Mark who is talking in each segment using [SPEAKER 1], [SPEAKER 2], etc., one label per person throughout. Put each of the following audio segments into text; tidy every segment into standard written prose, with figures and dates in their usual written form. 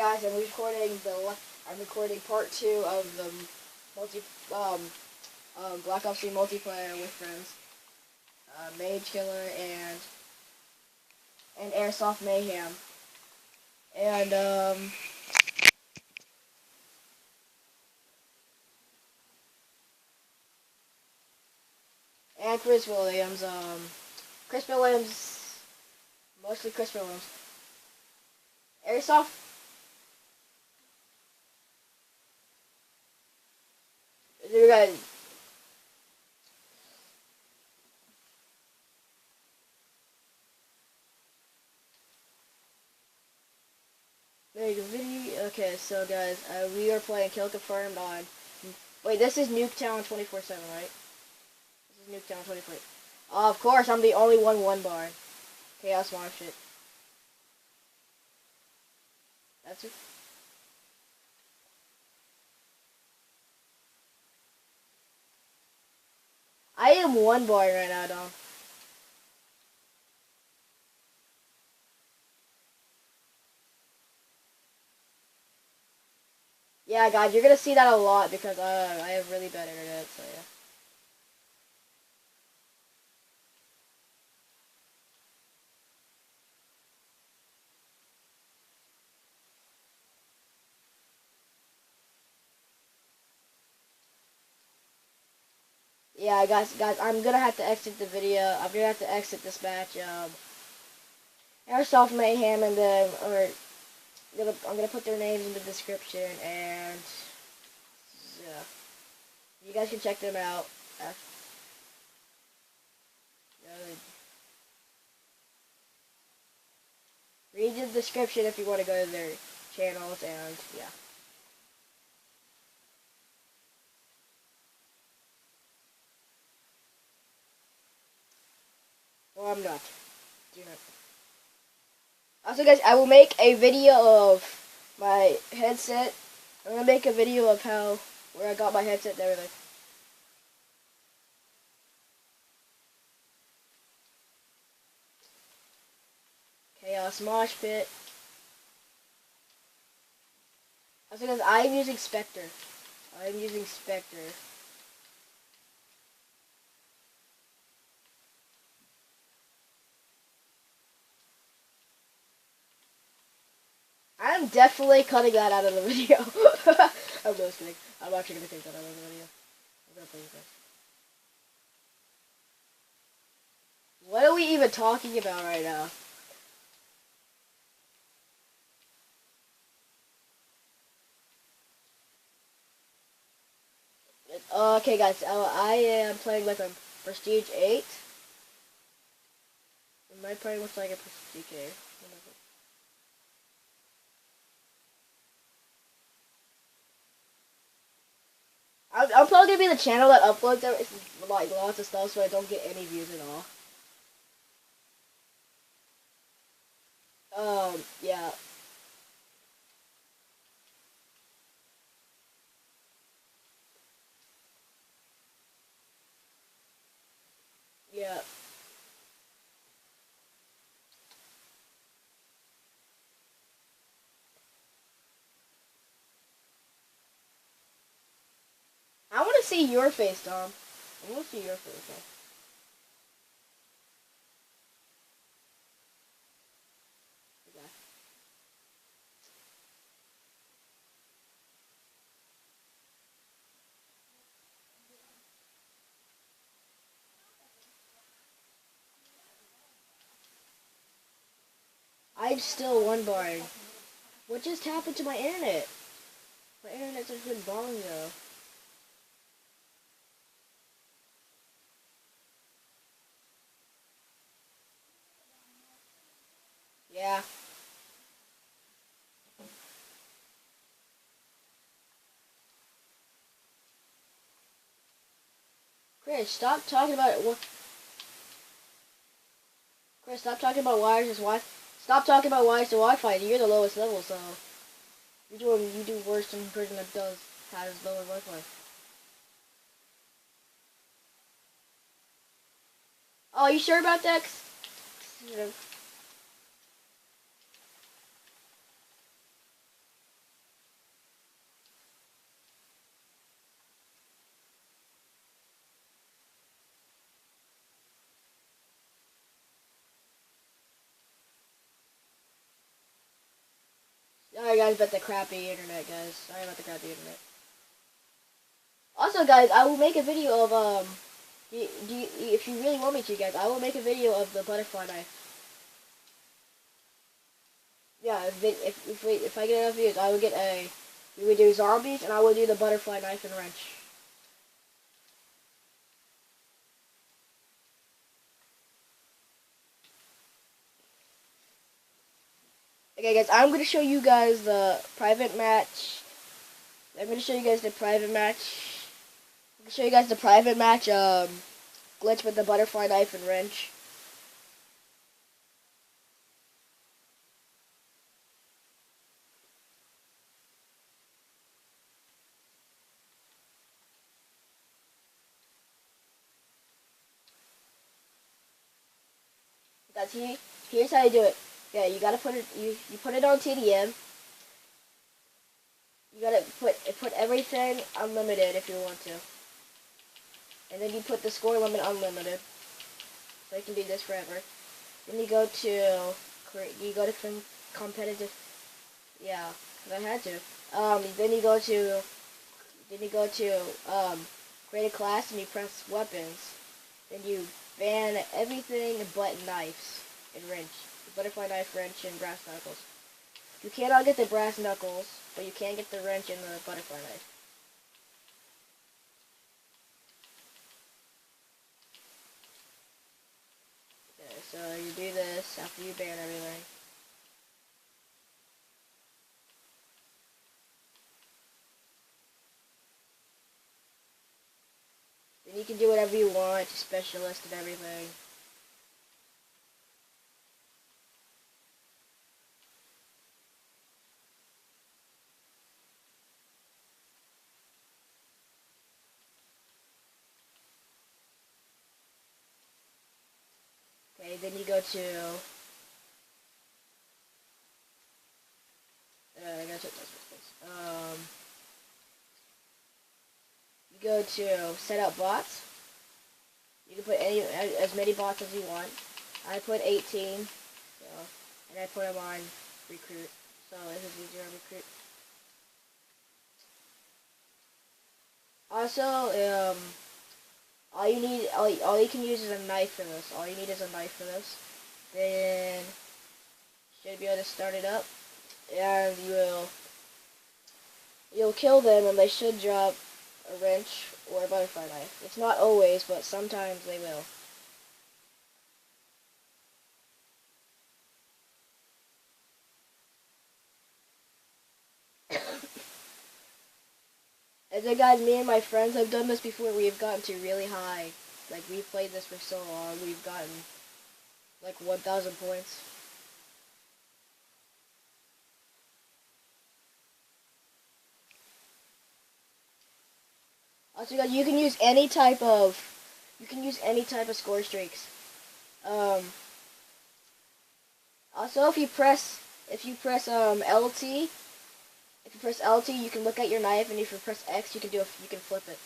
[SPEAKER 1] guys, I'm recording part 2 of the Black Ops 3 multiplayer with friends. Mage Killer and Airsoft Mayhem. And Chris Williams. Chris Williams, mostly Chris Williams. Airsoft. You guys. Make a video. Okay, so guys, we are playing Kill Confirmed on. Wait, this is Nuketown 24/7, right? This is Nuketown 24. Of course, I'm the only one bar. Chaos Marsh it. That's it. I am one bar right now, Dom. Yeah, guys, you're gonna see that a lot because I have really bad internet, so yeah. Yeah, guys, I'm gonna have to exit the video. I'm gonna have to exit this match. Airsoft Mayhem, and then I'm gonna put their names in the description, and yeah, you guys can check them out. Read the description if you want to go to their channels, and yeah. Well, I'm not. Do not. Also, guys, I will make a video of my headset. I'm gonna make a video of where I got my headset and everything. Chaos Mosh Pit. Also, guys, I'm using Spectre. I'm using Spectre. I'm definitely cutting that out of the video. I'm just kidding. I'm actually gonna take that out of the video. I'm gonna play with this. What are we even talking about right now? Okay, guys. I am playing like a Prestige 8. My play looks like a Prestige 8. I'm probably gonna be the channel that uploads like lots of stuff, so I don't get any views at all. Yeah. Yeah. I want to see your face, Dom. I want to see your face. Okay. I'm still one barring. What just happened to my internet? My internet's just been balling though. Yeah. Chris, stop talking about what. Chris, stop talking about wires to Wi. Stop talking about wires to Wi-Fi. You're the lowest level, so you do worse than the person that has lower Wi-Fi. Oh, you sure about that? Sorry guys about the crappy internet, guys. Sorry about the crappy internet. Also, guys, I will make a video of if you really want me to, guys, I will make a video of the butterfly knife. Yeah, if I get enough views, I will get a. We would do zombies, and I will do the butterfly knife and wrench. Okay, guys, I'm gonna show you guys the private match. I'm gonna show you guys the private match. I'm gonna show you guys the private match. Glitch with the butterfly knife and wrench. Guys, here's how you do it. Yeah, you gotta put it. You put it on TDM. You gotta put everything unlimited if you want to, and then you put the score limit unlimited, so you can do this forever. Then you go to competitive. Yeah, 'cause I had to. Then you go to create a class and you press weapons. Then you ban everything but knives and wrench, the butterfly knife, wrench, and brass knuckles. You cannot get the brass knuckles, but you can get the wrench and the butterfly knife. Okay, so you do this after you ban everything. Then you can do whatever you want, specialist and everything. Okay, then you go to I gotta check this. You go to set up bots. You can put as many bots as you want. I put 18, so, and I put them on recruit, so this is easier on recruit. Also, all you can use is a knife for this. All you need is a knife for this. Then you should be able to start it up, and you'll kill them, and they should drop a wrench or a butterfly knife. It's not always, but sometimes they will. And then guys, me and my friends have done this before. We've gotten to really high. Like, we've played this for so long. We've gotten like 1,000 points. Also guys, you can use any type of score streaks. Um, Also, if you press LT, you can look at your knife, and if you press X, you can flip it.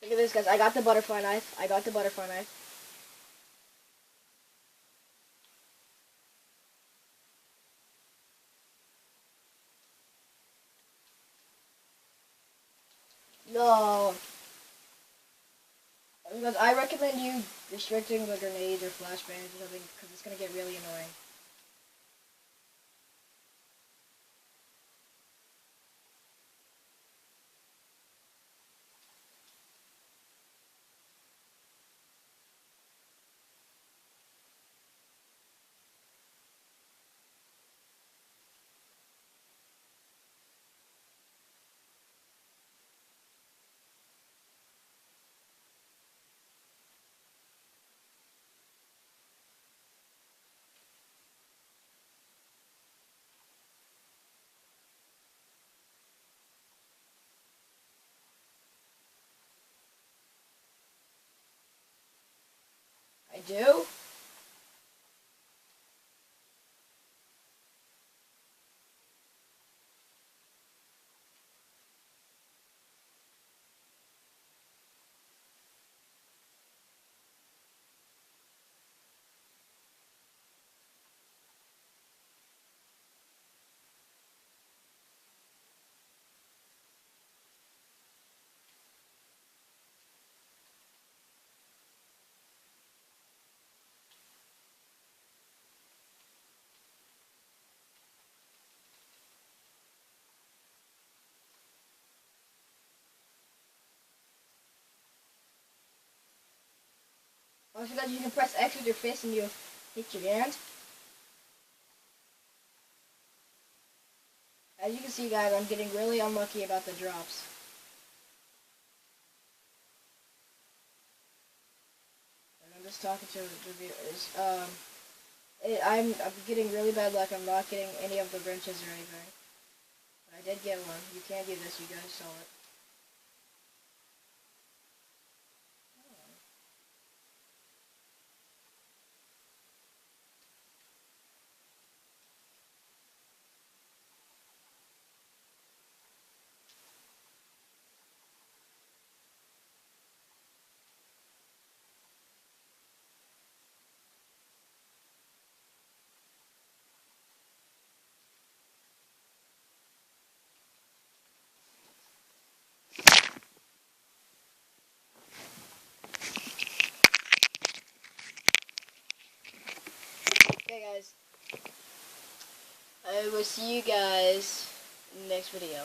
[SPEAKER 1] Look at this, guys. I got the butterfly knife. No, because I recommend you restricting the grenades or flashbangs or something, because it's gonna get really annoying. do? Also, guys, you can press X with your fist and you hit your hand. As you can see, guys, I'm getting really unlucky about the drops. And I'm just talking to the viewers. I'm getting really bad luck. I'm not getting any of the wrenches or anything. But I did get one. You can't do this. You guys saw it. Okay, guys. I will see you guys in the next video.